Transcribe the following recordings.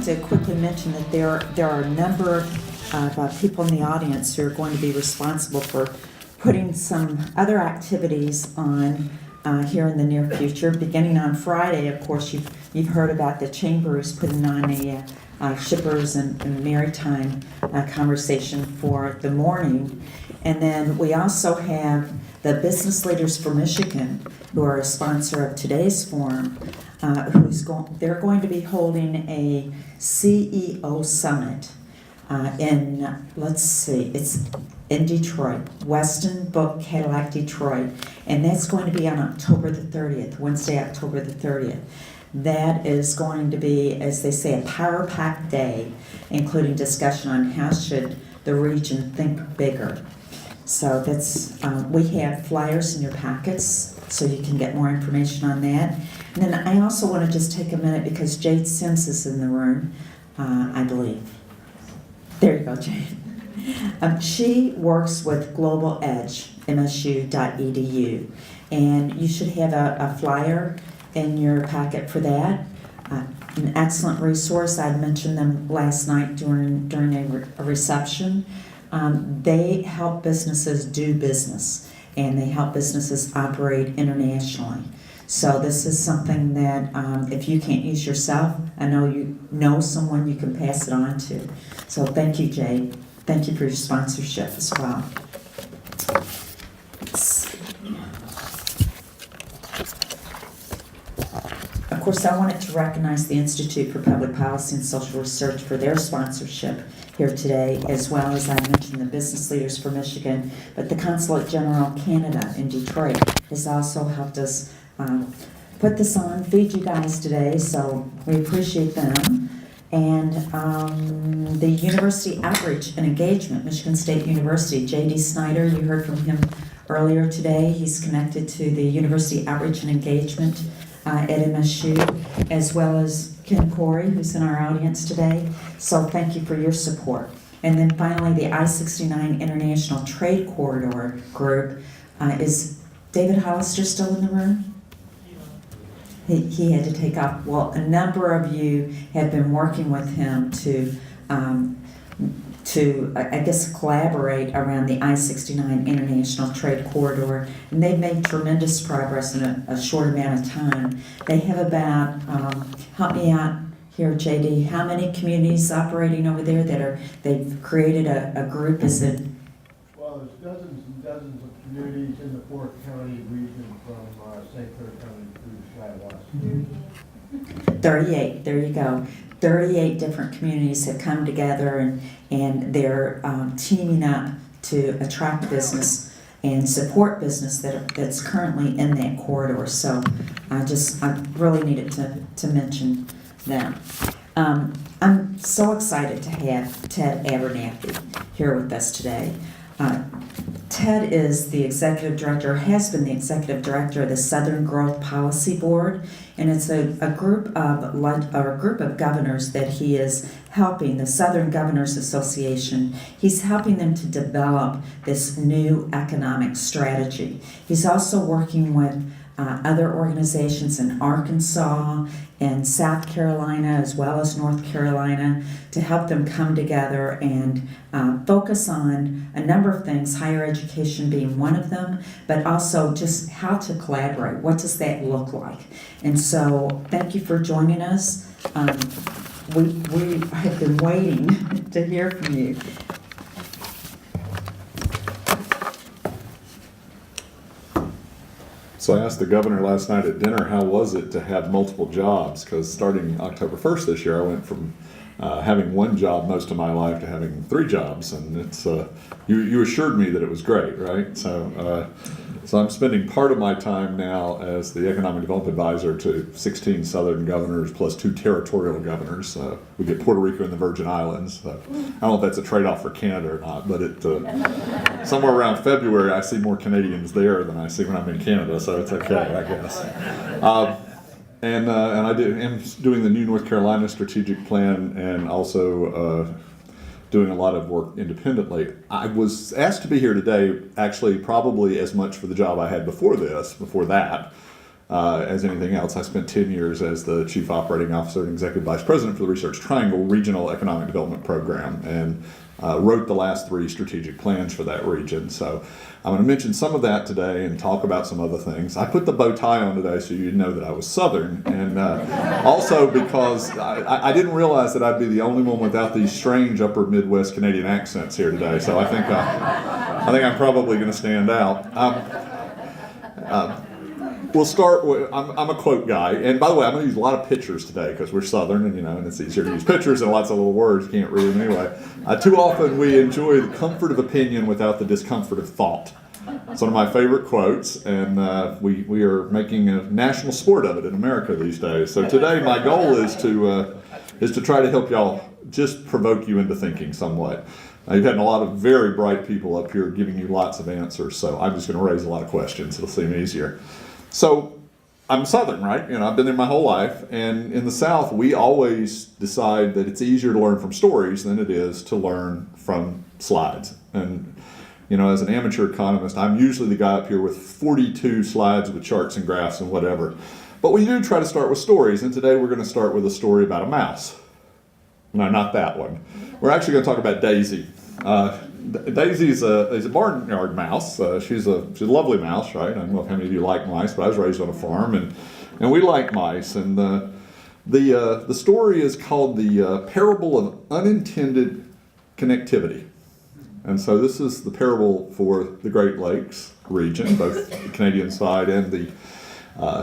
to quickly mention that there are a number of people in the audience who are going to be responsible for putting some other activities on here in the near future. Beginning on Friday, of course, you've heard about the Chamber is putting on a shippers and maritime conversation for the morning. And then we also have the Business Leaders for Michigan, who are a sponsor of today's forum, they're going to be holding a CEO summit it's in Detroit, Weston Book Cadillac, Detroit, and that's going to be on October the 30th, Wednesday, October the 30th. That is going to be, as they say, a power-packed day, including discussion on how should the region think bigger. So that's, we have flyers in your packets, so you can get more information on that. And then I also want to just take a minute because Jade Sims is in the room, I believe. There you go, Jade. She works with Global Edge, msu.edu, and you should have a flyer in your packet for that. An excellent resource. I mentioned them last night during a reception. They help businesses do business, and they help businesses operate internationally. So this is something that if you can't use yourself, I know you know someone you can pass it on to. So thank you, Jade. Thank you for your sponsorship as well. Of course, I wanted to recognize the Institute for Public Policy and Social Research for their sponsorship here today, as well as I mentioned the Business Leaders for Michigan, but the Consulate General Canada in Detroit has also helped us put this on, feed you guys today, so we appreciate them. And the University Outreach and Engagement, Michigan State University, J.D. Snyder, you heard from him earlier today. He's connected to the University Outreach and Engagement at MSU, as well as Ken Corey, who's in our audience today. So thank you for your support. And then finally, the I-69 International Trade Corridor Group. Is David Hollister still in the room? He had to take off. Well, a number of you have been working with him to I guess, collaborate around the I-69 International Trade Corridor, and they've made tremendous progress in a short amount of time. They have about, help me out here, JD, how many communities operating over there that they've created a group? Is it? Well, there's dozens and dozens of communities in the Fort County region from St. Clair County through Flat West. 38, there you go. 38 different communities have come together and they're teaming up to attract business and support business that's currently in that corridor. So I really needed to mention them. I'm so excited to have Ted Abernathy here with us today. Ted is the executive director, has been the executive director of the Southern Growth Policy Board, and it's a group of governors that he is helping, the Southern Governors Association. He's helping them to develop this new economic strategy. He's also working with other organizations in Arkansas and South Carolina as well as North Carolina to help them come together and focus on a number of things, higher education being one of them, but also just how to collaborate. What does that look like? And so thank you for joining us. We have been waiting to hear from you. So I asked the governor last night at dinner, how was it to have multiple jobs? Because starting October 1st this year, I went from having one job most of my life to having 3 jobs, and it's you assured me that it was great, right? So I'm spending part of my time now as the economic development advisor to 16 southern governors plus 2 territorial governors. We get Puerto Rico and the Virgin Islands. I don't know if that's a trade-off for Canada or not, but somewhere around February I see more Canadians there than I see when I'm in Canada, so it's okay, I guess. And I am doing the new North Carolina strategic plan and also doing a lot of work independently. I was asked to be here today, actually probably as much for the job I had before that, as anything else. I spent 10 years as the Chief Operating Officer and Executive Vice President for the Research Triangle Regional Economic Development Program, and wrote the last 3 strategic plans for that region. So I'm going to mention some of that today and talk about some other things. I put the bow tie on today so you'd know that I was Southern, and also because I didn't realize that I'd be the only one without these strange upper Midwest Canadian accents here today. So I think I'm probably going to stand out. We'll start with, I'm a quote guy, and by the way, I'm going to use a lot of pictures today because we're Southern, and it's easier to use pictures and lots of little words. You can't read them anyway. Too often we enjoy the comfort of opinion without the discomfort of thought. It's one of my favorite quotes, and we are making a national sport of it in America these days. So today my goal is to try to help y'all, just provoke you into thinking somewhat. You've had a lot of very bright people up here giving you lots of answers, so I'm just going to raise a lot of questions. It'll seem easier. So I'm Southern, right? I've been there my whole life, and in the South, we always decide that it's easier to learn from stories than it is to learn from slides. And as an amateur economist, I'm usually the guy up here with 42 slides with charts and graphs and whatever. But we do try to start with stories, and today we're going to start with a story about a mouse. No, not that one. We're actually going to talk about Daisy. Daisy is a barnyard mouse. She's a lovely mouse, right? I don't know if how many of you like mice, but I was raised on a farm, and we like mice. And the story is called the Parable of Unintended Connectivity. And so this is the parable for the Great Lakes region, both the Canadian side and the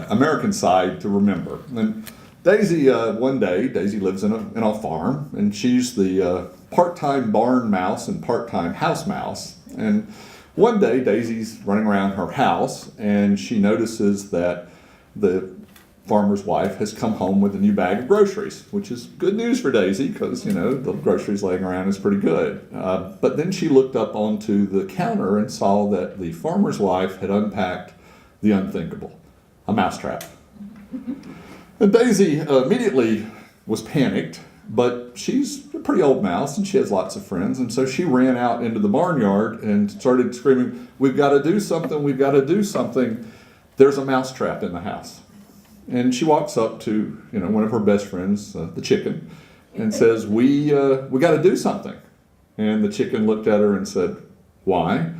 American side, to remember. And Daisy, one day, Daisy lives in a farm, and she's the part-time barn mouse and part-time house mouse. And one day, Daisy's running around her house, and she notices that the farmer's wife has come home with a new bag of groceries, which is good news for Daisy because, the groceries laying around is pretty good. But then she looked up onto the counter and saw that the farmer's wife had unpacked the unthinkable, a mousetrap. And Daisy immediately was panicked, but she's a pretty old mouse and she has lots of friends, and so she ran out into the barnyard and started screaming, "We've got to do something, we've got to do something. There's a mousetrap in the house." And she walks up to one of her best friends, the chicken, and says, we got to do something. And the chicken looked at her and said, "Why?"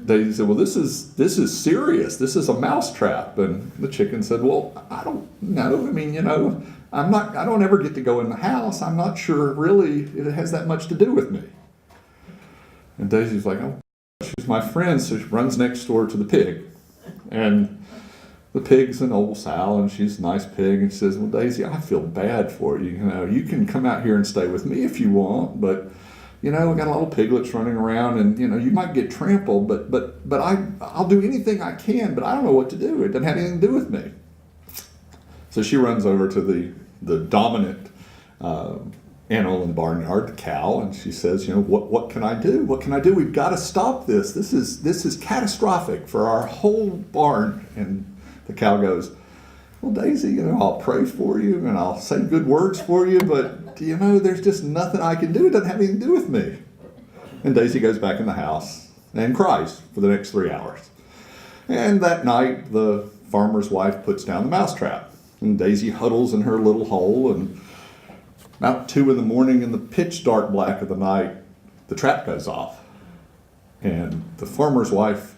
Daisy said, "Well, this is serious. This is a mousetrap." And the chicken said, "Well, I don't know. I mean, I don't ever get to go in the house. I'm not sure really if it has that much to do with me." And Daisy's like, "Oh, she's my friend." So she runs next door to the pig. And the pig's an old sow, and she's a nice pig. And she says, "Well, Daisy, I feel bad for you. You can come out here and stay with me if you want, but we got a lot of piglets running around, and you might get trampled, but I'll do anything I can, but I don't know what to do. It doesn't have anything to do with me." So she runs over to the dominant animal in the barnyard, the cow, and she says, what can I do? What can I do? We've got to stop this. This is catastrophic for our whole barn. And the cow goes, "Well, Daisy, I'll pray for you and I'll say good words for you, but there's just nothing I can do. It doesn't have anything to do with me." And Daisy goes back in the house and cries for the next 3 hours. And that night, the farmer's wife puts down the mousetrap, and Daisy huddles in her little hole, and about 2 a.m. in the pitch dark black of the night, the trap goes off. And the farmer's wife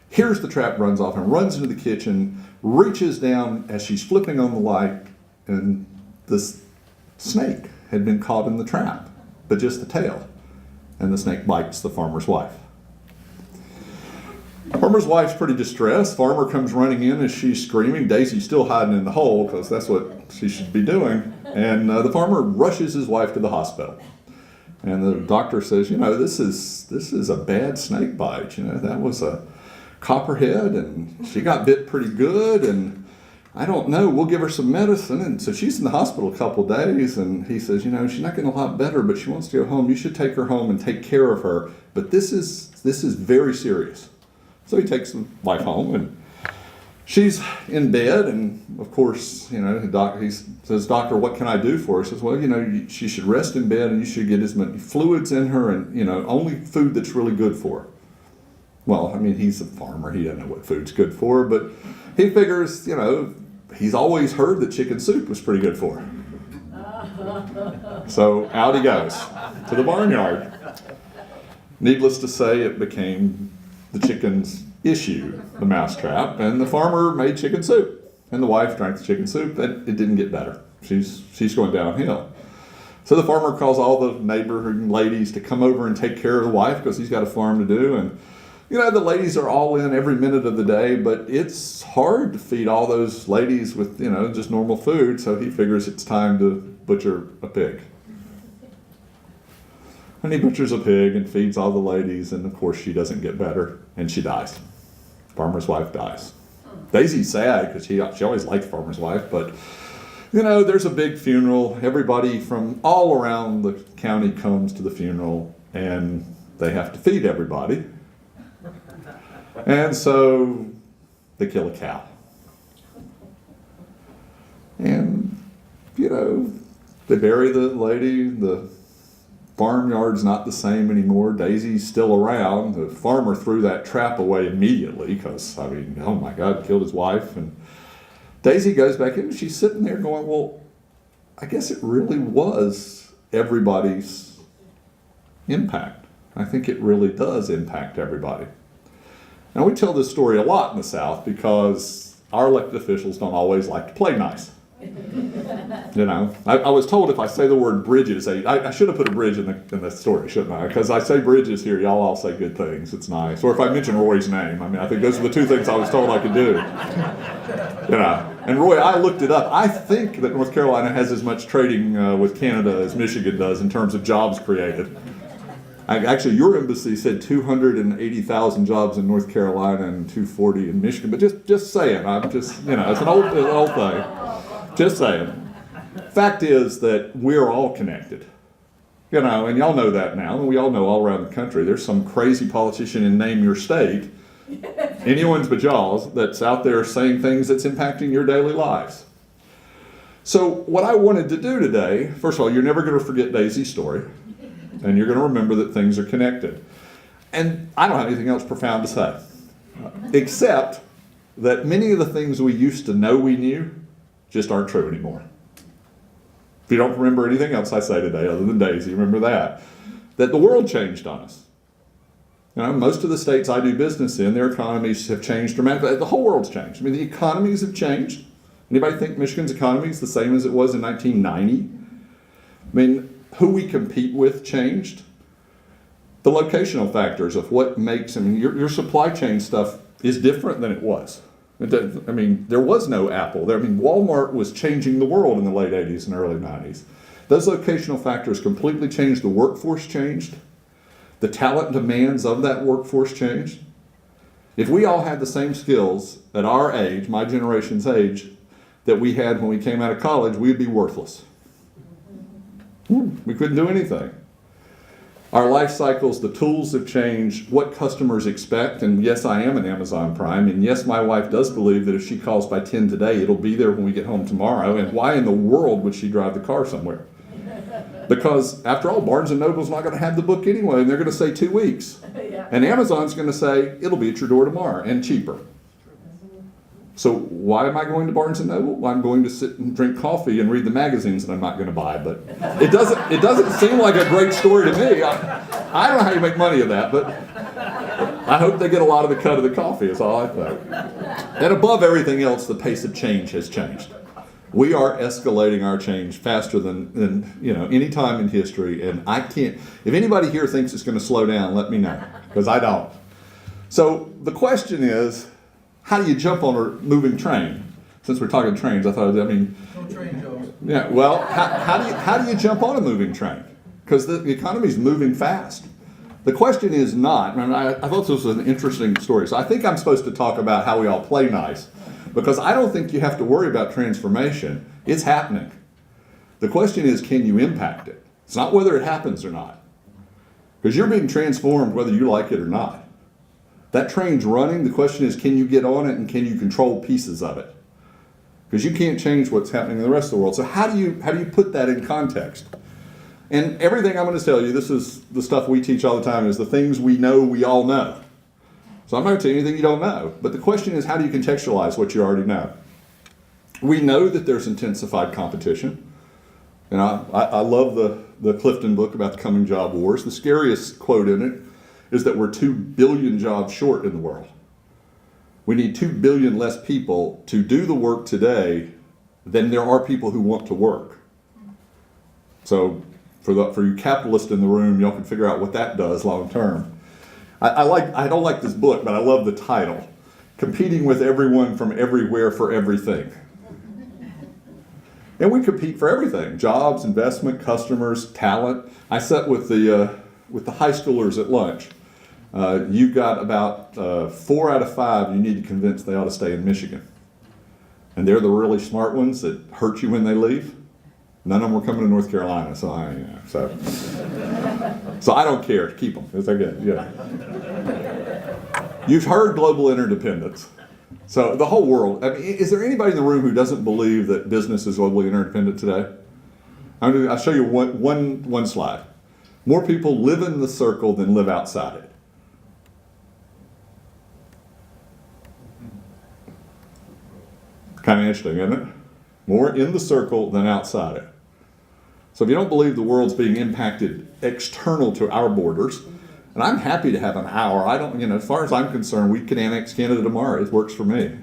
hears the trap, runs off, and runs into the kitchen, reaches down as she's flipping on the light, and this snake had been caught in the trap, but just the tail. And the snake bites the farmer's wife. Farmer's wife's pretty distressed. Farmer comes running in as she's screaming. Daisy's still hiding in the hole because that's what she should be doing. And the farmer rushes his wife to the hospital. And the doctor says, this is a bad snake bite. That was a copperhead, and she got bit pretty good, and I don't know, we'll give her some medicine. And so she's in the hospital a couple days, and he says, she's not getting a lot better, but she wants to go home. You should take her home and take care of her. But this is very serious. So he takes the wife home, and she's in bed, and of course, he says, "Doctor, what can I do for her?" He says, "Well, she should rest in bed, and you should get as many fluids in her, and only food that's really good for her." Well, he's a farmer. He doesn't know what food's good for her, but he figures, he's always heard that chicken soup was pretty good for him. So out he goes to the barnyard. Needless to say, it became the chicken's issue, the mousetrap, and the farmer made chicken soup. And the wife drank the chicken soup, and it didn't get better. She's going downhill. So the farmer calls all the neighboring ladies to come over and take care of the wife because he's got a farm to do. And, you know, the ladies are all in every minute of the day, but it's hard to feed all those ladies with, you know, just normal food. So he figures it's time to butcher a pig. And he butchers a pig and feeds all the ladies, and of course she doesn't get better, and she dies. Farmer's wife dies. Daisy's sad because she always liked farmer's wife, but you know, there's a big funeral. Everybody from all around the county comes to the funeral, and they have to feed everybody. And so they kill a cow. And, you know, they bury the lady. The farmyard's not the same anymore. Daisy's still around. The farmer threw that trap away immediately because, I mean, oh my God, killed his wife. And Daisy goes back in and she's sitting there going, well, I guess it really was everybody's impact. I think it really does impact everybody. Now, we tell this story a lot in the South because our elected officials don't always like to play nice. You know, I was told if I say the word bridges, I should have put a bridge in the story, shouldn't I? Because I say bridges here, y'all all say good things. It's nice. Or if I mention Roy's name, I mean, I think those are the two things I was told I could do. You know, and Roy, I looked it up. I think that North Carolina has as much trading with Canada as Michigan does in terms of jobs created. Actually, your embassy said 280,000 jobs in North Carolina and 240 in Michigan. But just saying, I'm just, you know, it's an old thing. Just saying. Fact is that we're all connected. You know, and y'all know that now, and we all know all around the country. There's some crazy politician in name your state, anyone's but y'all's, that's out there saying things that's impacting your daily lives. So what I wanted to do today, first of all, you're never going to forget Daisy's story, and you're going to remember that things are connected. And I don't have anything else profound to say, except that many of the things we used to know we knew just aren't true anymore. If you don't remember anything else I say today other than Daisy, remember that the world changed on us. You know, most of the states I do business in, their economies have changed dramatically. The whole world's changed. I mean, the economies have changed. Anybody think Michigan's economy is the same as it was in 1990? I mean, who we compete with changed. The locational factors of what makes, I mean, your supply chain stuff is different than it was. I mean, there was no Apple. Walmart was changing the world in the late 80s and early 90s. Those locational factors completely changed. The workforce changed. The talent demands of that workforce changed. If we all had the same skills at our age, my generation's age, that we had when we came out of college, we'd be worthless. We couldn't do anything. Our life cycles, the tools have changed, what customers expect, and yes, I am an Amazon Prime, and yes, my wife does believe that if she calls by 10 today, it'll be there when we get home tomorrow, and why in the world would she drive the car somewhere? Because, after all, Barnes & Noble's not going to have the book anyway, and they're going to say 2 weeks. Yeah. And Amazon's going to say, it'll be at your door tomorrow, and cheaper. So why am I going to Barnes & Noble? Well, I'm going to sit and drink coffee and read the magazines that I'm not going to buy. But it doesn't seem like a great story to me. I don't know how you make money of that, but I hope they get a lot of the cut of the coffee is all I think. And above everything else, the pace of change has changed. We are escalating our change faster than you know any time in history, and I can't. If anybody here thinks it's going to slow down, let me know, because I don't. So the question is, how do you jump on a moving train? Since we're talking trains, I thought, No train jokes. Yeah, well, how do you jump on a moving train? Because the economy's moving fast. The question is not, and I thought this was an interesting story, so I think I'm supposed to talk about how we all play nice, because I don't think you have to worry about transformation. It's happening. The question is, can you impact it? It's not whether it happens or not. Because you're being transformed whether you like it or not. That train's running. The question is, can you get on it and can you control pieces of it? Because you can't change what's happening in the rest of the world. So how do you put that in context? And everything I'm going to tell you, this is the stuff we teach all the time, is the things we know we all know. So I'm not going to tell you anything you don't know. But the question is, how do you contextualize what you already know? We know that there's intensified competition. And I love the Clifton book about the coming job wars. The scariest quote in it is that we're 2 billion jobs short in the world. We need 2 billion less people to do the work today than there are people who want to work. So for you capitalists in the room, y'all can figure out what that does long term. I don't like this book, but I love the title. Competing with everyone from everywhere for everything. And we compete for everything: jobs, investment, customers, talent. I sat with the high schoolers at lunch. You've got about 4 out of 5 you need to convince they ought to stay in Michigan. And they're the really smart ones that hurt you when they leave. None of them were coming to North Carolina, so I don't care. Keep them. They're good. Yeah. You've heard global interdependence. So the whole world. I mean, is there anybody in the room who doesn't believe that business is globally interdependent today? I'll show you one slide. More people live in the circle than live outside it. Kind of interesting, isn't it? More in the circle than outside it. So if you don't believe the world's being impacted external to our borders, and I'm happy to have an hour. I don't, as far as I'm concerned, we can annex Canada tomorrow. It works for me,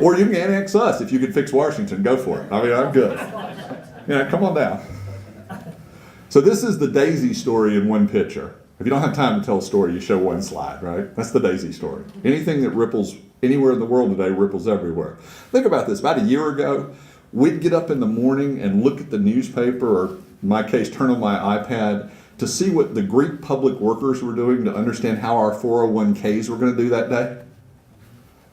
Or you can annex us if you could fix Washington. Go for it. I mean, I'm good. Come on down. So this is the Daisy story in one picture. If you don't have time to tell a story, you show one slide, right? That's the Daisy story. Anything that ripples anywhere in the world today ripples everywhere. Think about this. About a year ago, we'd get up in the morning and look at the newspaper, or in my case, turn on my iPad to see what the Greek public workers were doing to understand how our 401ks were going to do that day.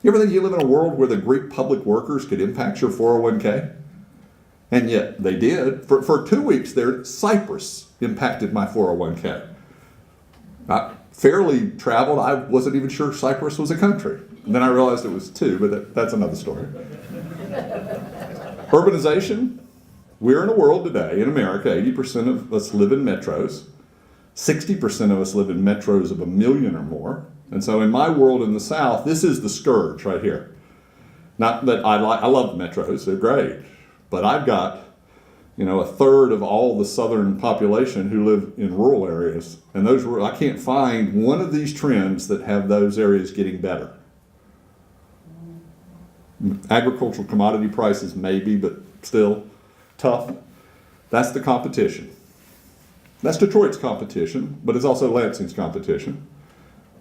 You ever think you live in a world where the Greek public workers could impact your 401k? And yet they did. For 2 weeks there, Cyprus impacted my 401k. I fairly traveled. I wasn't even sure Cyprus was a country. And then I realized it was 2, but that's another story. Urbanization. We're in a world today, in America, 80% of us live in metros. 60% of us live in metros of 1 million or more. And so in my world in the South, this is the scourge right here. Not that I love metros, they're great. But I've got, a third of all the southern population who live in rural areas. And I can't find one of these trends that have those areas getting better. Agricultural commodity prices maybe, but still tough. That's the competition. That's Detroit's competition, but it's also Lansing's competition.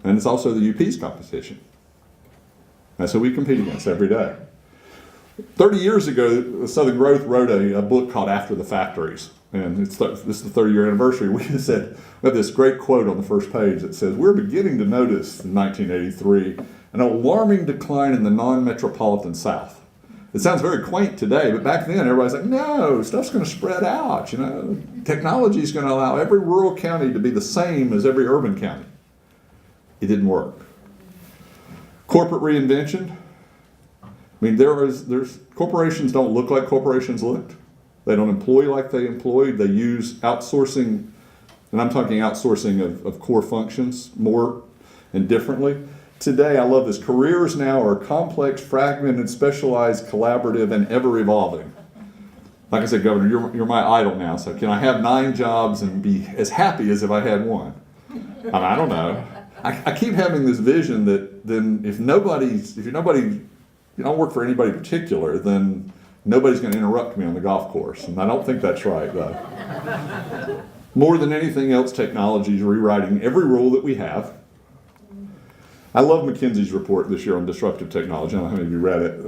And it's also the UP's competition. That's who we compete against every day. 30 years ago, Southern Growth wrote a book called After the Factories. And this is the 30-year anniversary. We have this great quote on the first page that says, "We're beginning to notice in 1983 an alarming decline in the non-metropolitan South." It sounds very quaint today, but back then everybody's like, no, stuff's going to spread out. Technology is going to allow every rural county to be the same as every urban county. It didn't work. Corporate reinvention. I mean, there's corporations don't look like corporations looked. They don't employ like they employed. They use outsourcing, and I'm talking outsourcing of core functions more and differently. Today, I love this. Careers now are complex, fragmented, specialized, collaborative, and ever-evolving. Like I said, Governor, you're my idol now, so can I have 9 jobs and be as happy as if I had one? I don't know. I keep having this vision that then if you don't work for anybody particular, then nobody's going to interrupt me on the golf course. And I don't think that's right, though. More than anything else, technology is rewriting every rule that we have. I love McKinsey's report this year on disruptive technology. I don't know how many of you read it.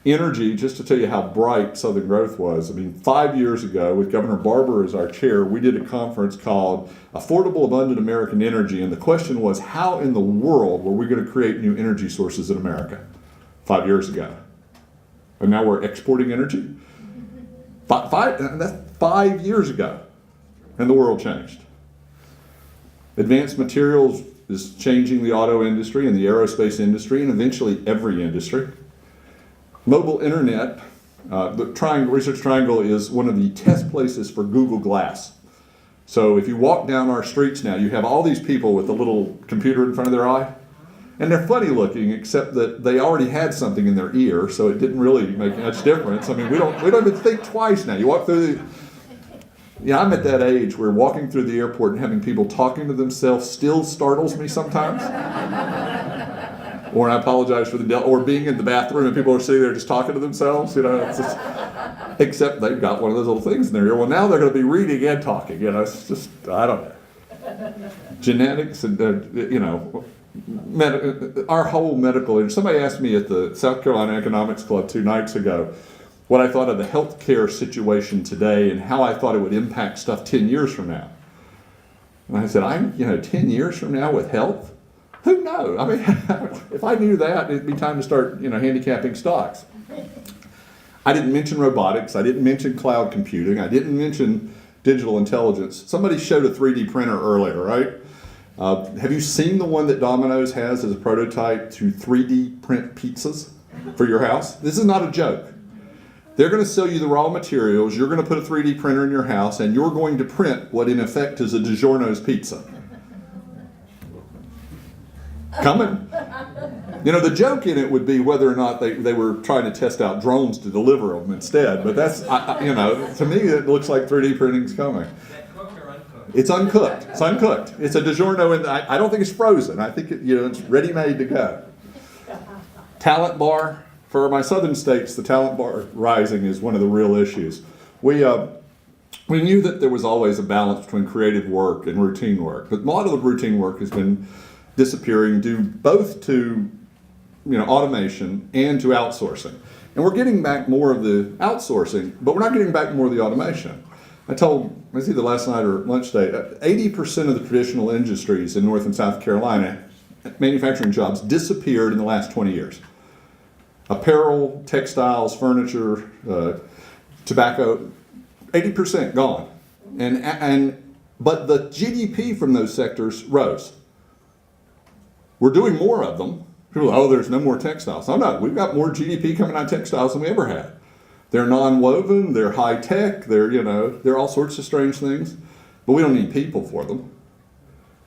Energy, just to tell you how bright Southern Growth was. 5 years ago, with Governor Barber as our chair, we did a conference called Affordable Abundant American Energy. And the question was, how in the world were we going to create new energy sources in America 5 years ago? And now we're exporting energy? That's 5 years ago. And the world changed. Advanced materials is changing the auto industry and the aerospace industry and eventually every industry. Mobile internet, the Research Triangle is one of the test places for Google Glass. So if you walk down our streets now, you have all these people with a little computer in front of their eye, And they're funny looking, except that they already had something in their ear, so it didn't really make much difference. I mean, we don't even think twice now. You walk through I'm at that age where walking through the airport and having people talking to themselves still startles me sometimes. Or I apologize for or being in the bathroom and people are sitting there just talking to themselves, it's just, except they've got one of those little things in their ear. Well, now they're going to be reading and talking, it's just, I don't know. Genetics and, our whole medical, somebody asked me at the South Carolina Economics Club 2 nights ago what I thought of the healthcare situation today and how I thought it would impact stuff 10 years from now. And I said, 10 years from now with health? Who knows? I mean, if I knew that, it'd be time to start, handicapping stocks. I didn't mention robotics. I didn't mention cloud computing. I didn't mention digital intelligence. Somebody showed a 3D printer earlier, right? Have you seen the one that Domino's has as a prototype to 3D print pizzas for your house? This is not a joke. They're going to sell you the raw materials, you're going to put a 3D printer in your house, and you're going to print what in effect is a DiGiorno's pizza. Coming. The joke in it would be whether or not they were trying to test out drones to deliver them instead, but that's, to me it looks like 3D printing's coming. Is that cooked or uncooked? It's uncooked. It's uncooked. It's a DiGiorno, and I don't think it's frozen. I think it's ready-made to go. Talent bar. For my southern states, the talent bar rising is one of the real issues. We knew that there was always a balance between creative work and routine work, but a lot of the routine work has been disappearing due both to automation and to outsourcing. And we're getting back more of the outsourcing, but we're not getting back more of the automation. I was either last night or lunch day, 80% of the traditional industries in North and South Carolina, manufacturing jobs, disappeared in the last 20 years. Apparel, textiles, furniture, tobacco, 80% gone. But the GDP from those sectors rose. We're doing more of them. People, there's no more textiles. No, we've got more GDP coming out of textiles than we ever had. They're non-woven, they're high-tech, they're all sorts of strange things. But we don't need people for them.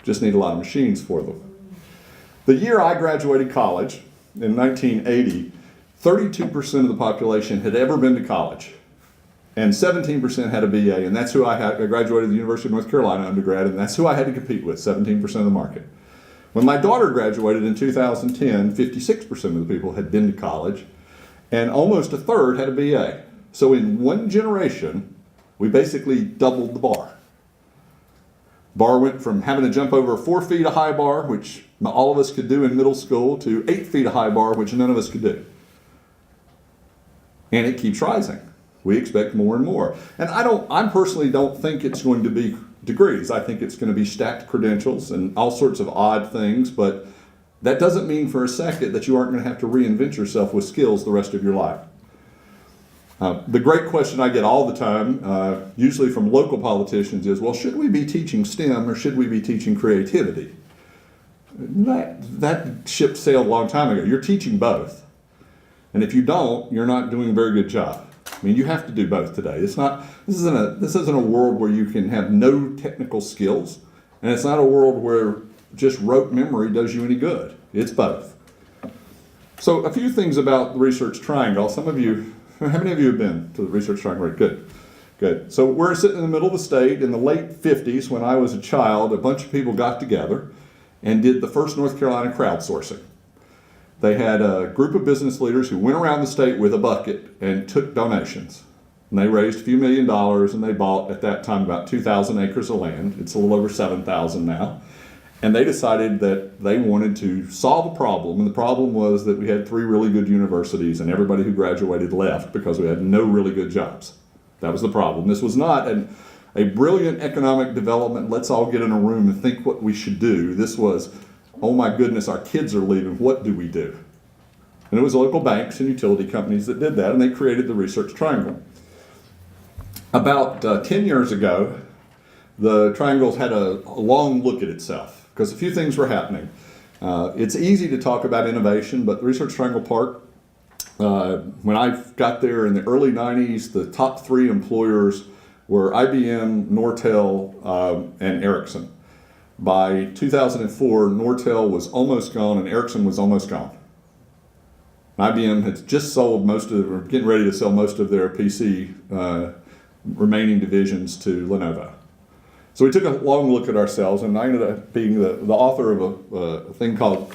Just need a lot of machines for them. The year I graduated college, in 1980, 32% of the population had ever been to college, and 17% had a BA, and that's who I had. I graduated the University of North Carolina undergrad, and that's who I had to compete with, 17% of the market. When my daughter graduated in 2010, 56% of the people had been to college, and almost a third had a BA. So in one generation, we basically doubled the bar. Bar went from having to jump over 4 feet a high bar, which all of us could do in middle school, to 8 feet a high bar, which none of us could do. And it keeps rising. We expect more and more. And I personally don't think it's going to be degrees. I think it's going to be stacked credentials and all sorts of odd things, but that doesn't mean for a second that you aren't going to have to reinvent yourself with skills the rest of your life. The great question I get all the time, usually from local politicians, is, well, should we be teaching STEM or should we be teaching creativity? That ship sailed a long time ago. You're teaching both. And if you don't, you're not doing a very good job. I mean, you have to do both today. This isn't a world where you can have no technical skills, and it's not a world where just rote memory does you any good. It's both. So a few things about the Research Triangle. How many of you have been to the Research Triangle? Good. So we're sitting in the middle of the state in the late 50s. When I was a child, a bunch of people got together and did the first North Carolina crowdsourcing. They had a group of business leaders who went around the state with a bucket and took donations. And they raised a few $1 million, and they bought, at that time, about 2,000 acres of land. It's a little over 7,000 now. And they decided that they wanted to solve a problem, and the problem was that we had 3 really good universities, and everybody who graduated left because we had no really good jobs. That was the problem. This was not a brilliant economic development, let's all get in a room and think what we should do. This was, oh my goodness, our kids are leaving, what do we do? And it was local banks and utility companies that did that, and they created the Research Triangle. About 10 years ago, the Triangle's had a long look at itself, because a few things were happening. It's easy to talk about innovation, but the Research Triangle Park, when I got there in the early 90s, the top 3 employers were IBM, Nortel, and Ericsson. By 2004, Nortel was almost gone and Ericsson was almost gone. IBM had just sold or getting ready to sell most of their PC remaining divisions to Lenovo. So we took a long look at ourselves, and I ended up being the author of a thing called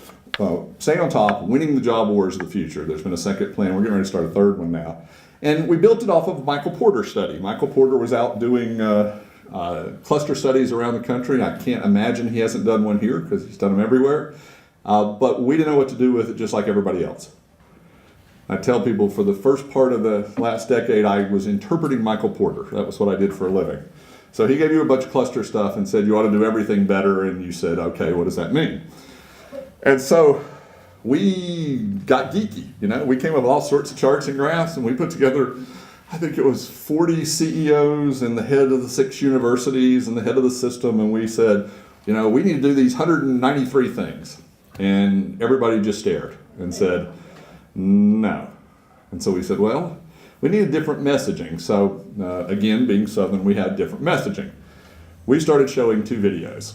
Stay on Top, Winning the Job Wars of the Future. There's been a second plan. We're getting ready to start a third one now. And we built it off of Michael Porter's study. Michael Porter was out doing cluster studies around the country. I can't imagine he hasn't done one here because he's done them everywhere. But we didn't know what to do with it, just like everybody else. I tell people for the first part of the last decade, I was interpreting Michael Porter. That was what I did for a living. So he gave you a bunch of cluster stuff and said you ought to do everything better, and you said, okay, what does that mean? And so we got geeky, we came up with all sorts of charts and graphs, and we put together, I think it was 40 CEOs and the head of the 6 universities and the head of the system, and we said, we need to do these 193 things. And everybody just stared and said, no. And so we said, well, we need a different messaging. So again, being Southern, we had different messaging. We started showing 2 videos.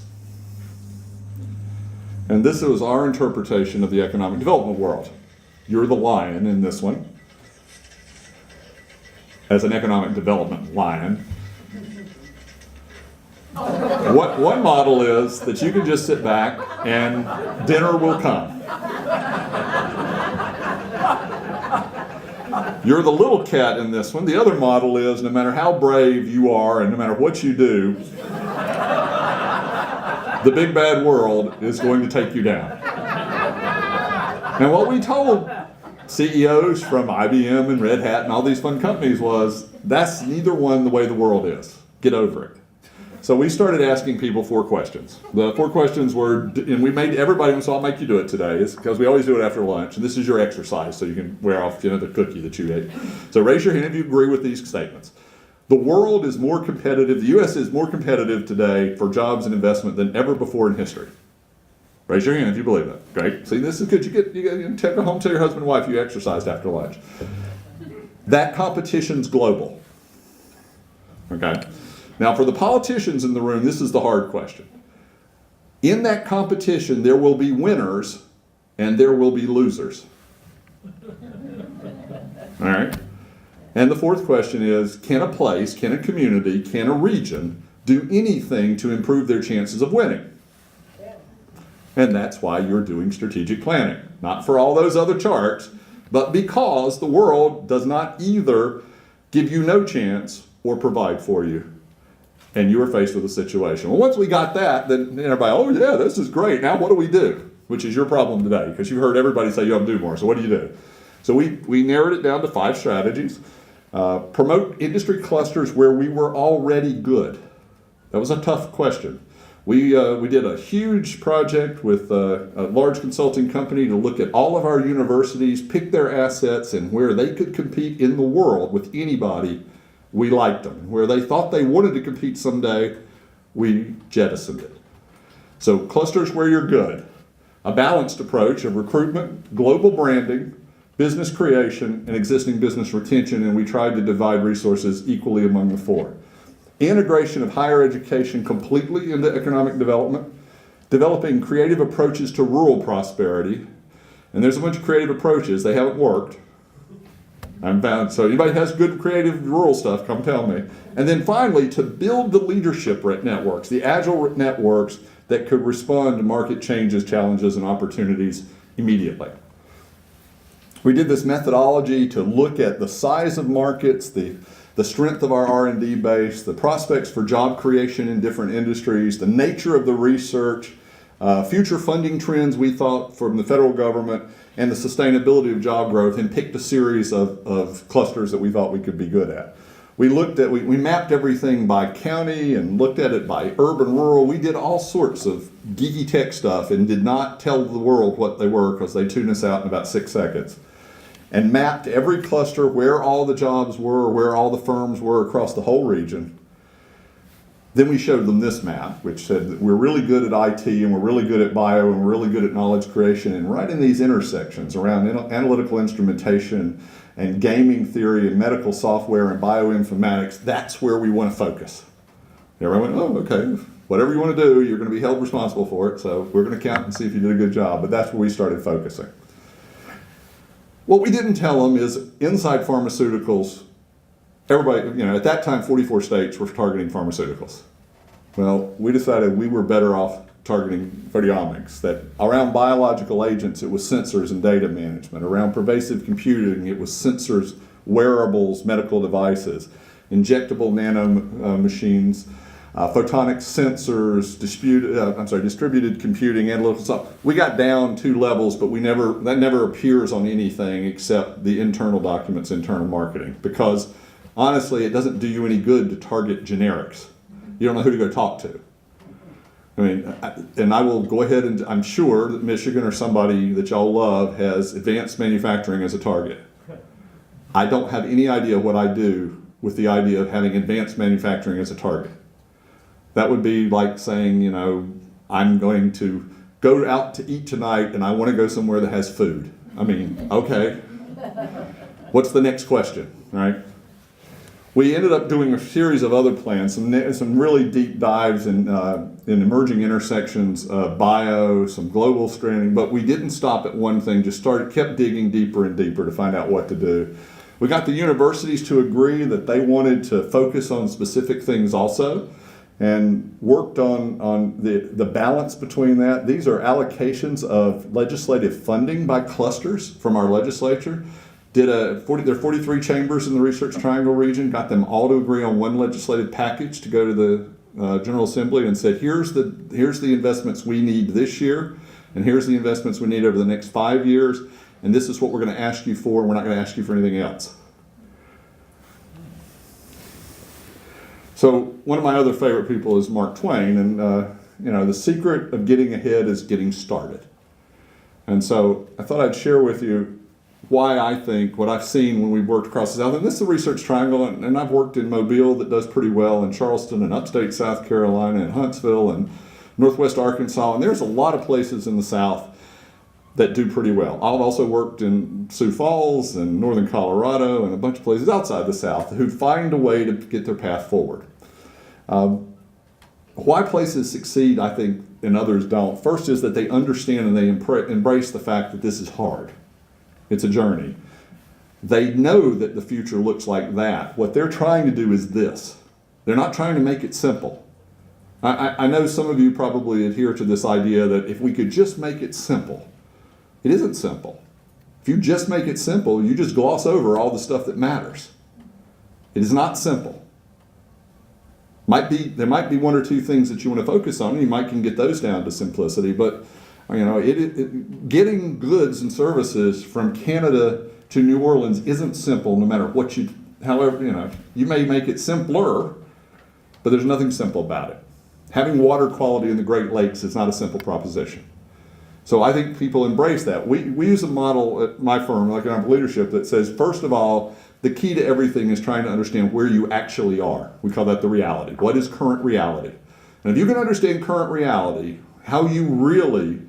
And this was our interpretation of the economic development world. You're the lion in this one, as an economic development lion. What one model is that you can just sit back and dinner will come. You're the little cat in this one. The other model is no matter how brave you are and no matter what you do, the big bad world is going to take you down. And what we told CEOs from IBM and Red Hat and all these fun companies was, that's neither one the way the world is. Get over it. So we started asking people 4 questions. The 4 questions were, and we made everybody, so I'll make you do it today, is because we always do it after lunch, and this is your exercise, so you can wear off the cookie that you ate. So raise your hand if you agree with these statements. The world is more competitive, the U.S. is more competitive today for jobs and investment than ever before in history. Raise your hand if you believe that. Great. See, this is good. You take it home, tell your husband and wife you exercised after lunch. That competition's global. Okay? Now, for the politicians in the room, this is the hard question. In that competition, there will be winners and there will be losers. All right? And the 4th question is, can a place, can a community, can a region do anything to improve their chances of winning? And that's why you're doing strategic planning. Not for all those other charts, but because the world does not either give you no chance or provide for you. And you are faced with a situation. Well, once we got that, then everybody, oh yeah, this is great. Now what do we do? Which is your problem today, because you heard everybody say you have to do more. So what do you do? So we narrowed it down to 5 strategies. Promote industry clusters where we were already good. That was a tough question. We did a huge project with a large consulting company to look at all of our universities, pick their assets, and where they could compete in the world with anybody, we liked them. Where they thought they wanted to compete someday, we jettisoned it. So clusters where you're good. A balanced approach of recruitment, global branding, business creation, and existing business retention, and we tried to divide resources equally among the 4. Integration of higher education completely into economic development, developing creative approaches to rural prosperity, and there's a bunch of creative approaches, they haven't worked. I'm found, so anybody has good creative rural stuff, come tell me. And then finally, to build the leadership networks, the agile networks that could respond to market changes, challenges, and opportunities immediately. We did this methodology to look at the size of markets, the strength of our R&D base, the prospects for job creation in different industries, the nature of the research, future funding trends we thought from the federal government, and the sustainability of job growth, and picked a series of clusters that we thought we could be good at. We mapped everything by county and looked at it by urban, rural. We did all sorts of geeky tech stuff and did not tell the world what they were because they tune us out in about 6 seconds. And mapped every cluster where all the jobs were, where all the firms were across the whole region. Then we showed them this map, which said that we're really good at IT and we're really good at bio and we're really good at knowledge creation. And right in these intersections around analytical instrumentation and gaming theory and medical software and bioinformatics, that's where we want to focus. Everyone went, oh, okay, whatever you want to do, you're going to be held responsible for it. So we're going to count and see if you did a good job. But that's where we started focusing. What we didn't tell them is inside pharmaceuticals, everybody, at that time, 44 states were targeting pharmaceuticals. Well, we decided we were better off targeting proteomics, that around biological agents, it was sensors and data management. Around pervasive computing, it was sensors, wearables, medical devices, injectable nano machines, photonic sensors, distributed computing, analytical stuff. We got down 2 levels, but that never appears on anything except the internal documents, internal marketing, because honestly, it doesn't do you any good to target generics. You don't know who to go talk to. I mean, and I will go ahead and I'm sure that Michigan or somebody that y'all love has advanced manufacturing as a target. I don't have any idea what I do with the idea of having advanced manufacturing as a target. That would be like saying, I'm going to go out to eat tonight and I want to go somewhere that has food. I mean, okay. What's the next question, right? We ended up doing a series of other plans, some really deep dives in emerging intersections of bio, some global stranding, but we didn't stop at one thing, kept digging deeper and deeper to find out what to do. We got the universities to agree that they wanted to focus on specific things also, and worked on the balance between that. These are allocations of legislative funding by clusters from our legislature. There are 43 chambers in the Research Triangle region, got them all to agree on one legislative package to go to the General Assembly and said, here's the investments we need this year, and here's the investments we need over the next 5 years, and this is what we're going to ask you for, and we're not going to ask you for anything else. So one of my other favorite people is Mark Twain, and the secret of getting ahead is getting started. And so I thought I'd share with you why I think what I've seen when we've worked across the South, and this is the Research Triangle, and I've worked in Mobile that does pretty well, in Charleston and upstate South Carolina and Huntsville and Northwest Arkansas, and there's a lot of places in the South that do pretty well. I've also worked in Sioux Falls and northern Colorado and a bunch of places outside the South who find a way to get their path forward. Why places succeed, I think, and others don't, first is that they understand and they embrace the fact that this is hard. It's a journey. They know that the future looks like that. What they're trying to do is this. They're not trying to make it simple. I know some of you probably adhere to this idea that if we could just make it simple. It isn't simple. If you just make it simple, you just gloss over all the stuff that matters. It is not simple. There might be 1 or 2 things that you want to focus on, and you can get those down to simplicity, but getting goods and services from Canada to New Orleans isn't simple, no matter what you may make it simpler, but there's nothing simple about it. Having water quality in the Great Lakes is not a simple proposition. So I think people embrace that. We use a model at my firm, like in our leadership, that says, first of all, the key to everything is trying to understand where you actually are. We call that the reality. What is current reality? And if you can understand current reality, how you really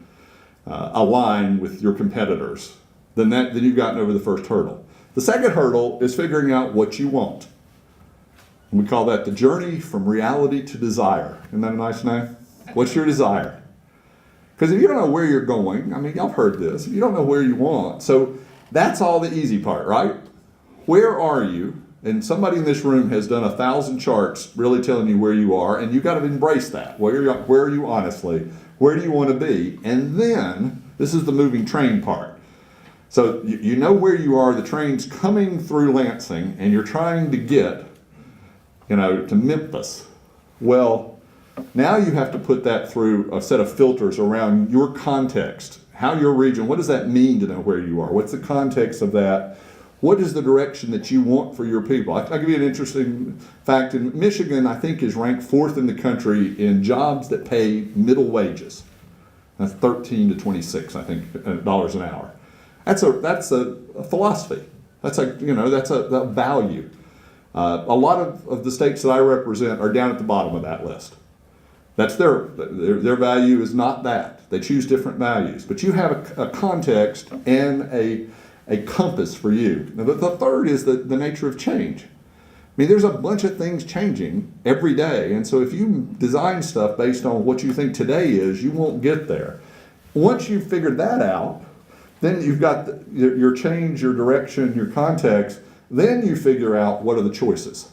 align with your competitors, then you've gotten over the first hurdle. The second hurdle is figuring out what you want. And we call that the journey from reality to desire. Isn't that a nice name? What's your desire? Because if you don't know where you're going, y'all heard this, you don't know where you want. So that's all the easy part, right? Where are you? And somebody in this room has done 1,000 charts really telling you where you are, and you've got to embrace that. Where are you honestly? Where do you want to be? And then, this is the moving train part. So you know where you are, the train's coming through Lansing, and you're trying to get, to Memphis. Well, now you have to put that through a set of filters around your context. How your region, what does that mean to know where you are? What's the context of that? What is the direction that you want for your people? I'll give you an interesting fact. In Michigan, I think, is ranked 4th in the country in jobs that pay middle wages. That's 13 to 26, I think, dollars an hour. That's a philosophy. That's a value. A lot of the states that I represent are down at the bottom of that list. That's their value is not that. They choose different values. But you have a context and a compass for you. Now, the third is the nature of change. mean, there's a bunch of things changing every day. And so if you design stuff based on what you think today is, you won't get there. Once you've figured that out, then you've got your change, your direction, your context. Then you figure out what are the choices.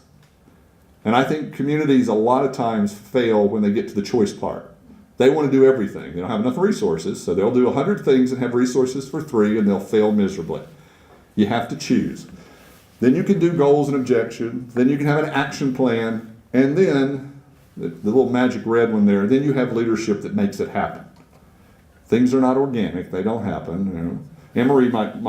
And I think communities a lot of times fail when they get to the choice part. They want to do everything. They don't have enough resources, so they'll do 100 things and have resources for 3, and they'll fail miserably. You have to choose. Then you can do goals and objectives. Then you can have an action plan. And then, the little magic red one there, then you have leadership that makes it happen. Things are not organic. They don't happen. You know. Emery might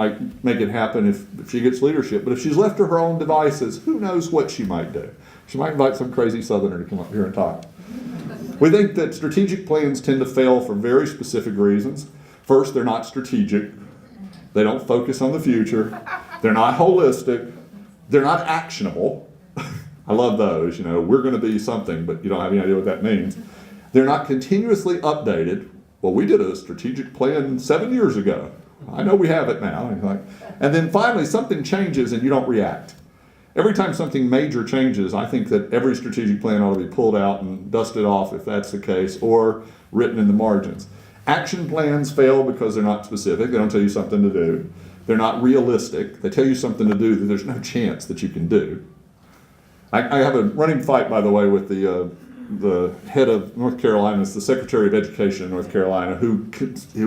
make it happen if she gets leadership, but if she's left to her own devices, who knows what she might do. She might invite some crazy Southerner to come up here and talk. We think that strategic plans tend to fail for very specific reasons. First, they're not strategic. They don't focus on the future. They're not holistic. They're not actionable. I love those. You know, we're going to be something, but you don't have any idea what that means. They're not continuously updated. Well, we did a strategic plan 7 years ago. I know we have it now. And then finally, something changes and you don't react. Every time something major changes, I think that every strategic plan ought to be pulled out and dusted off if that's the case, or written in the margins. Action plans fail because they're not specific. They don't tell you something to do. They're not realistic. They tell you something to do that there's no chance that you can do. I have a running fight, by the way, with the head of North Carolina, it's the Secretary of Education in North Carolina, who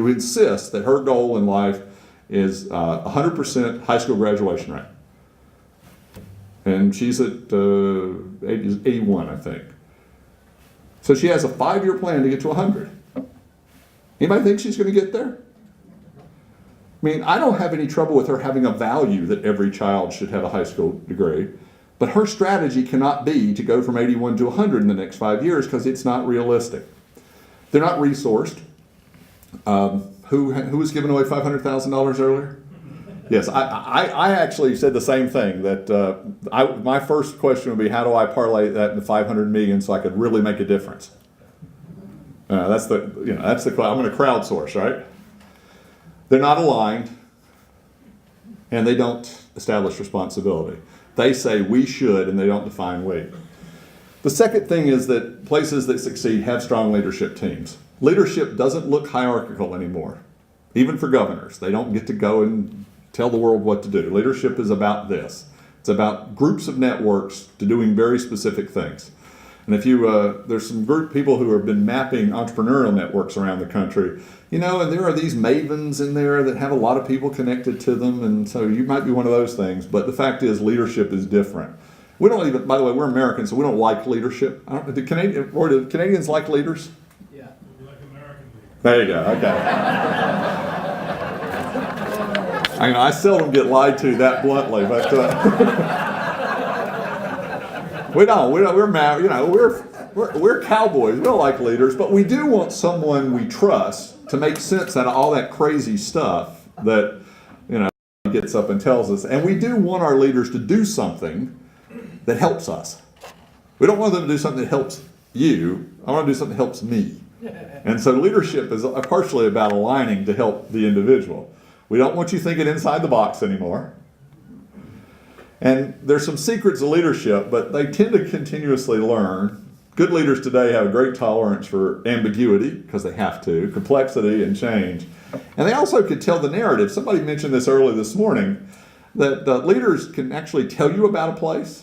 insists that her goal in life is 100% high school graduation rate. And she's at 81, I think. So she has a 5-year plan to get to 100. Anybody think she's going to get there? I mean, I don't have any trouble with her having a value that every child should have a high school degree, but her strategy cannot be to go from 81 to 100 in the next 5 years because it's not realistic. They're not resourced. Who was giving away $500,000 earlier? Yes, I actually said the same thing, that my first question would be, how do I parlay that into 500 million so I could really make a difference? That's the I'm going to crowdsource, right? They're not aligned, and they don't establish responsibility. They say we should, and they don't define we. The second thing is that places that succeed have strong leadership teams. Leadership doesn't look hierarchical anymore, even for governors. They don't get to go and tell the world what to do. Leadership is about this. It's about groups of networks to doing very specific things. And if there's some group people who have been mapping entrepreneurial networks around the country, and there are these mavens in there that have a lot of people connected to them, and so you might be one of those things. But the fact is, leadership is different. We don't even, by the way, we're Americans, so we don't like leadership. Do Canadians like leaders? Yeah. We like American leaders. There you go, okay. I seldom get lied to that bluntly, but we're cowboys. We don't like leaders, but we do want someone we trust to make sense out of all that crazy stuff that gets up and tells us. And we do want our leaders to do something that helps us. We don't want them to do something that helps you. I want to do something that helps me. And so leadership is partially about aligning to help the individual. We don't want you thinking inside the box anymore. And there's some secrets of leadership, but they tend to continuously learn. Good leaders today have a great tolerance for ambiguity, because they have to, complexity and change. And they also could tell the narrative. Somebody mentioned this early this morning, that leaders can actually tell you about a place.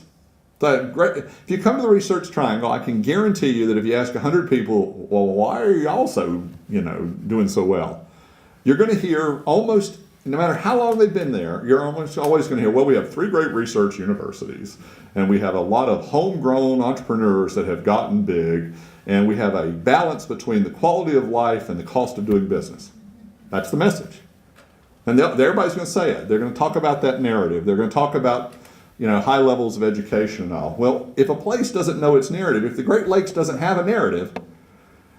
If you come to the Research Triangle, I can guarantee you that if you ask 100 people, well, why are you also, doing so well? You're going to hear almost, no matter how long they've been there, you're almost always going to hear, well, we have 3 great research universities, and we have a lot of homegrown entrepreneurs that have gotten big, and we have a balance between the quality of life and the cost of doing business. That's the message. And everybody's going to say it. They're going to talk about that narrative. They're going to talk about high levels of education and all. Well, if a place doesn't know its narrative, if the Great Lakes doesn't have a narrative,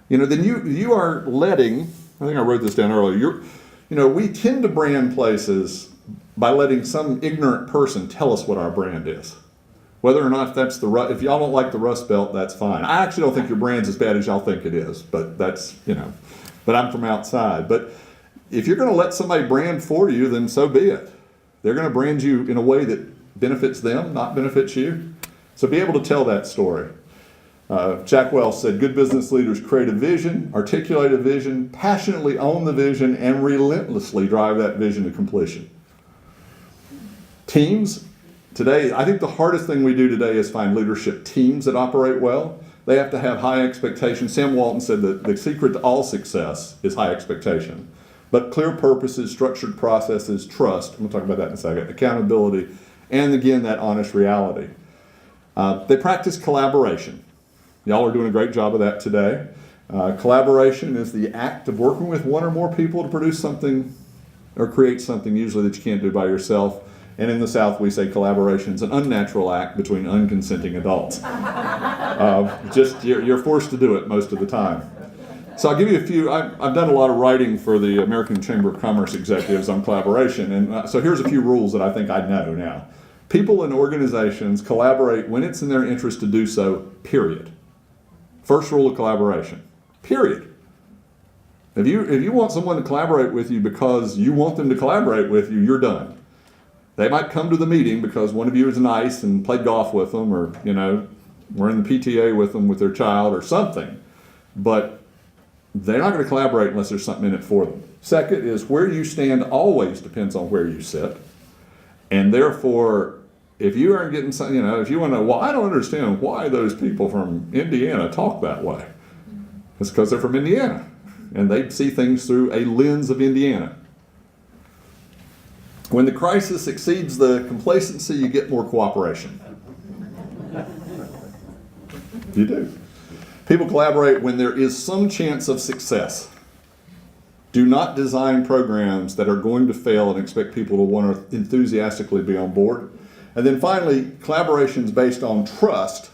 then you are letting, I think I wrote this down earlier, we tend to brand places by letting some ignorant person tell us what our brand is. Whether or not that's if y'all don't like the Rust Belt, that's fine. I actually don't think your brand's as bad as y'all think it is, but that's, but I'm from outside. But if you're going to let somebody brand for you, then so be it. They're going to brand you in a way that benefits them, not benefits you. So be able to tell that story. Jack Welch said, good business leaders create a vision, articulate a vision, passionately own the vision, and relentlessly drive that vision to completion. Teams, today, I think the hardest thing we do today is find leadership teams that operate well. They have to have high expectations. Sam Walton said that the secret to all success is high expectation. But clear purposes, structured processes, trust, I'm going to talk about that in a second, accountability, and again, that honest reality. They practice collaboration. Y'all are doing a great job of that today. Collaboration is the act of working with one or more people to produce something or create something usually that you can't do by yourself. And in the South, we say collaboration is an unnatural act between unconsenting adults. You're forced to do it most of the time. So I'll give you a few. I've done a lot of writing for the American Chamber of Commerce executives on collaboration. And so here's a few rules that I think I know now. People and organizations collaborate when it's in their interest to do so, period. First rule of collaboration, period. If you want someone to collaborate with you because you want them to collaborate with you, you're done. They might come to the meeting because one of you is nice and played golf with them, or we're in the PTA with them with their child or something. But they're not going to collaborate unless there's something in it for them. Second is where you stand always depends on where you sit. And therefore, if you aren't getting something, if you want to, well, I don't understand why those people from Indiana talk that way. It's because they're from Indiana. And they see things through a lens of Indiana. When the crisis exceeds the complacency, you get more cooperation. You do. People collaborate when there is some chance of success. Do not design programs that are going to fail and expect people to want to enthusiastically be on board. And then finally, collaboration is based on trust,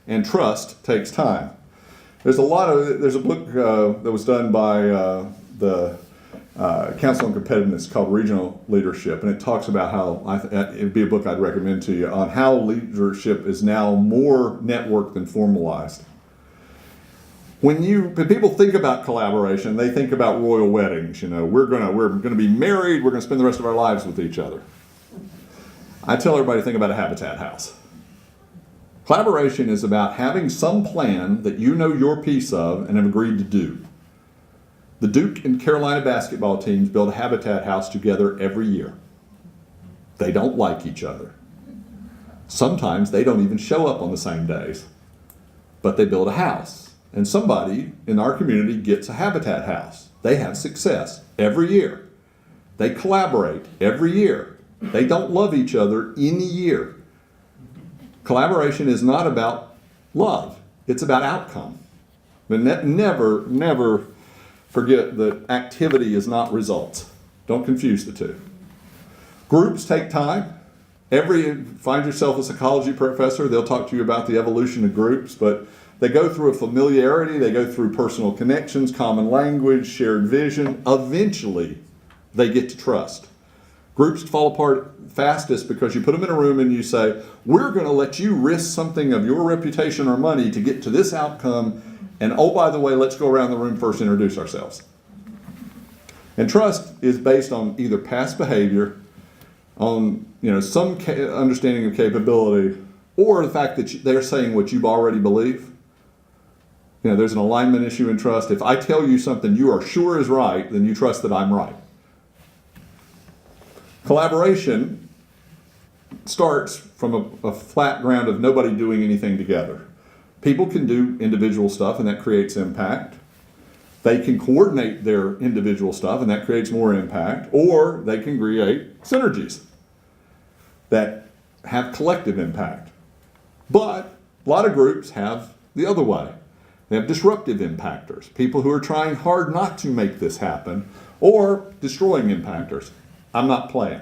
and trust takes time. There's a book that was done by the Council on Competitiveness called Regional Leadership, and it talks about how, it'd be a book I'd recommend to you, on how leadership is now more networked than formalized. When people think about collaboration, they think about royal weddings. We're gonna be married, we're gonna spend the rest of our lives with each other. I tell everybody to think about a habitat house. Collaboration is about having some plan that you know your piece of and have agreed to do. The Duke and Carolina basketball teams build a habitat house together every year. They don't like each other. Sometimes they don't even show up on the same days, but they build a house. And somebody in our community gets a habitat house. They have success every year. They collaborate every year. They don't love each other in a year. Collaboration is not about love. It's about outcome. But never forget that activity is not results. Don't confuse the two. Groups take time. Find yourself a psychology professor, they'll talk to you about the evolution of groups, but they go through a familiarity, they go through personal connections, common language, shared vision. Eventually, they get to trust. Groups fall apart fastest because you put them in a room and you say, we're going to let you risk something of your reputation or money to get to this outcome. And oh, by the way, let's go around the room first and introduce ourselves. And trust is based on either past behavior, on some understanding of capability, or the fact that they're saying what you already believe. There's an alignment issue in trust. If I tell you something you are sure is right, then you trust that I'm right. Collaboration starts from a flat ground of nobody doing anything together. People can do individual stuff, and that creates impact. They can coordinate their individual stuff, and that creates more impact. Or they can create synergies that have collective impact. But a lot of groups have the other way. They have disruptive impactors, people who are trying hard not to make this happen, or destroying impactors. I'm not playing.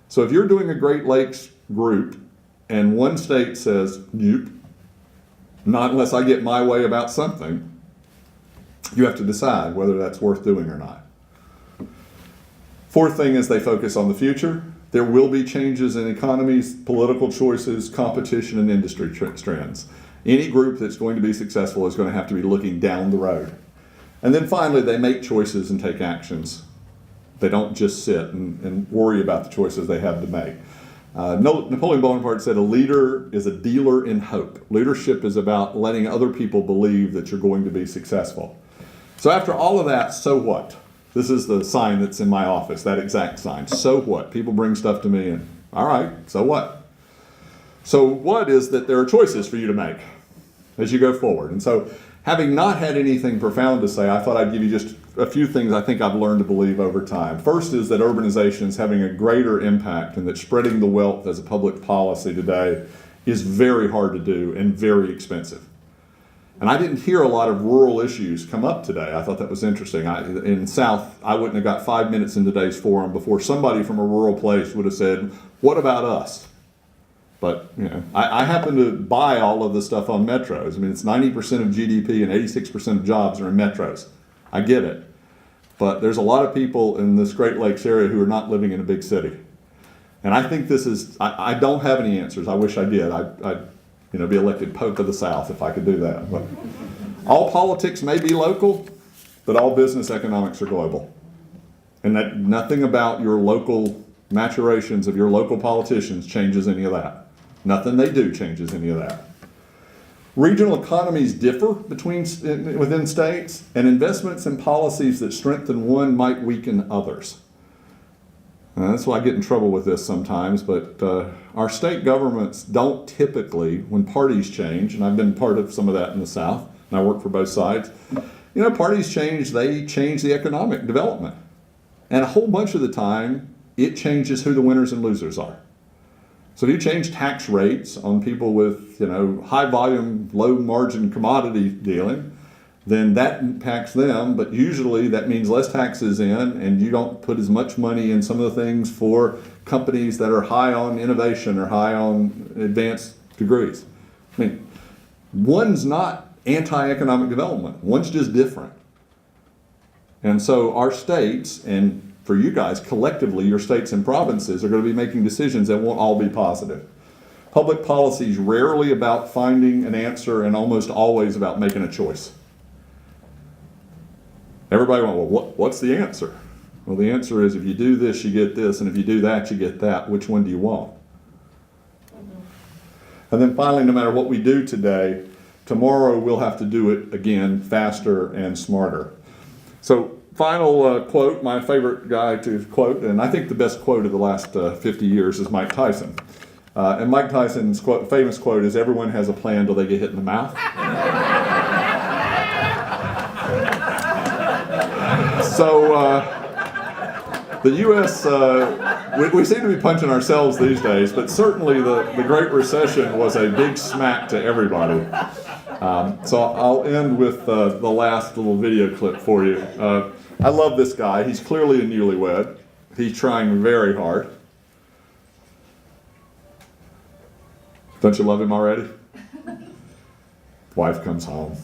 So if you're doing a Great Lakes group and one state says, nope, not unless I get my way about something, you have to decide whether that's worth doing or not. Fourth thing is they focus on the future. There will be changes in economies, political choices, competition, and industry trends. Any group that's going to be successful is going to have to be looking down the road. And then finally, they make choices and take actions. They don't just sit and worry about the choices they have to make. Napoleon Bonaparte said a leader is a dealer in hope. Leadership is about letting other people believe that you're going to be successful. So after all of that, so what? This is the sign that's in my office, that exact sign. So what? People bring stuff to me and, all right, so what? So what is that there are choices for you to make as you go forward. And so having not had anything profound to say, I thought I'd give you just a few things I think I've learned to believe over time. First is that urbanization is having a greater impact and that spreading the wealth as a public policy today is very hard to do and very expensive. And I didn't hear a lot of rural issues come up today. I thought that was interesting. In South, I wouldn't have got 5 minutes in today's forum before somebody from a rural place would have said, what about us? But I happen to buy all of the stuff on metros. I mean, it's 90% of GDP and 86% of jobs are in metros. I get it. But there's a lot of people in this Great Lakes area who are not living in a big city. And I think this is, I don't have any answers. I wish I did. I'd be elected Pope of the South if I could do that. But all politics may be local, but all business economics are global. And that nothing about your local maturations of your local politicians changes any of that. Nothing they do changes any of that. Regional economies differ within states, and investments and policies that strengthen one might weaken others. That's why I get in trouble with this sometimes, but our state governments don't typically, when parties change, and I've been part of some of that in the South, and I work for both sides, parties change, they change the economic development. And a whole bunch of the time, it changes who the winners and losers are. So if you change tax rates on people with, high volume, low margin commodity dealing, then that impacts them, but usually that means less taxes in, and you don't put as much money in some of the things for companies that are high on innovation or high on advanced degrees. I mean, one's not anti-economic development, one's just different. And so our states, and for you guys, collectively, your states and provinces are going to be making decisions that won't all be positive. Public policy is rarely about finding an answer and almost always about making a choice. Everybody went, well, what's the answer? Well, the answer is if you do this, you get this, and if you do that, you get that. Which one do you want? And then finally, no matter what we do today, tomorrow we'll have to do it again faster and smarter. So final quote, my favorite guy to quote, and I think the best quote of the last 50 years is Mike Tyson. And Mike Tyson's famous quote is, everyone has a plan till they get hit in the mouth. So the U.S., we seem to be punching ourselves these days, but certainly the Great Recession was a big smack to everybody. So I'll end with the last little video clip for you. I love this guy. He's clearly a newlywed. He's trying very hard. Don't you love him already? Wife comes home.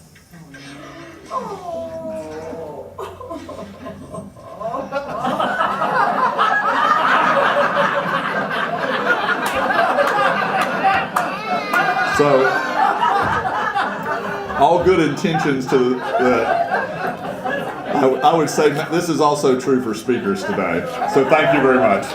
So, all good intentions to I would say this is also true for speakers today. So thank you very much.